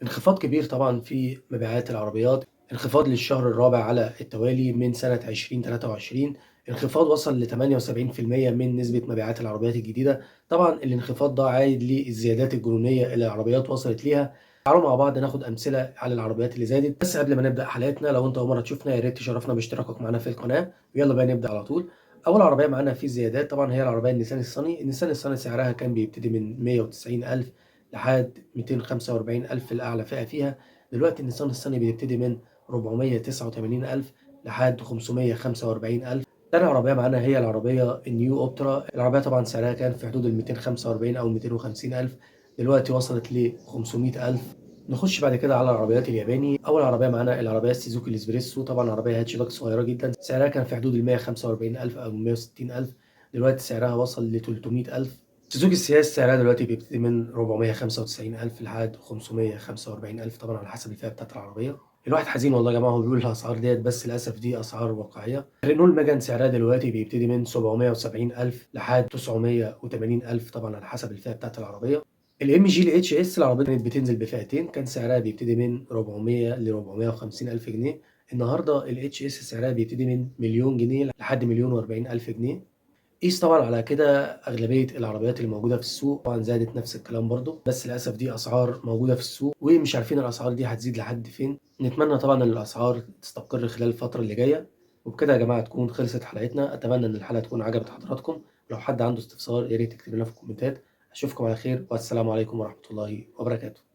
انخفاض كبير طبعًا في مبيعات العربيات، انخفاض للشهر الرابع على التوالي من سنة 2023، انخفاض وصل ل78% من نسبة مبيعات العربيات الجديدة. طبعًا الانخفاض ده عايد للزيادات الجنونية اللي العربيات وصلت ليها. تعالوا مع بعض ناخد أمثلة على العربيات اللي زادت، بس قبل ما نبدأ حلقتنا لو أنت أول مرة تشوفنا يا ريت تشرفنا باشتراكك معانا في القناة، ويالّا بقى نبدأ على طول. أول عربية معانا في الزيادات طبعًا هي العربية النيسان الصني. النيسان الصني سعرها كان بيبتدي من 190,000 لحد 245,000 الأعلى فئة فيها. دلوقتي النيسان الصيني بيبتدي من 489,000 لحد 545,000. تاني عربية معانا هي العربية النيو أوبترا. العربية طبعًا سعرها كان في حدود ال245 أو 250,000، دلوقتي وصلت ل500,000. نخش بعد كده على العربيات الياباني. أول عربية معانا العربية السوزوكي الإسبريسو، طبعًا عربية هاتشباك صغيرة جدًا، سعرها كان في حدود ال145,000 أو 160,000، دلوقتي سعرها وصل ل300,000. سوزوكي السياس سعرها دلوقتي بيبتدي من 495,000 لحد 545,000 طبعًا على حسب الفئة بتاعة العربية. الواحد حزين والله يا جماعة وهو بيقول الأسعار ديّة، بس للأسف دي أسعار واقعية. رينول ميجان سعرها دلوقتي بيبتدي من 770,000 لحد 980,000 طبعًا على حسب الفئة بتاعة العربية. الMG الHS العربية كانت بتنزل بفئتين، كان سعرها بيبتدي من 400 ل450,000 جنيه، النهارده الHS سعرها بيبتدي من مليون جنيه لحد 1,040,000 جنيه. قيس طبعًا على كده أغلبية العربيات اللي موجودة في السوق طبعًا زادت نفس الكلام برضه، بس للأسف دي أسعار موجودة في السوق ومش عارفين الأسعار دي هتزيد لحد فين. نتمنى طبعًا إن الأسعار تستقر خلال الفترة اللي جاية. وبكده يا جماعة تكون خلصت حلقتنا، أتمنى إن الحلقة تكون عجبت حضراتكم. لو حد عنده استفسار يا ريت يكتب لنا في الكومنتات. أشوفكم على خير والسلام عليكم ورحمة الله وبركاته.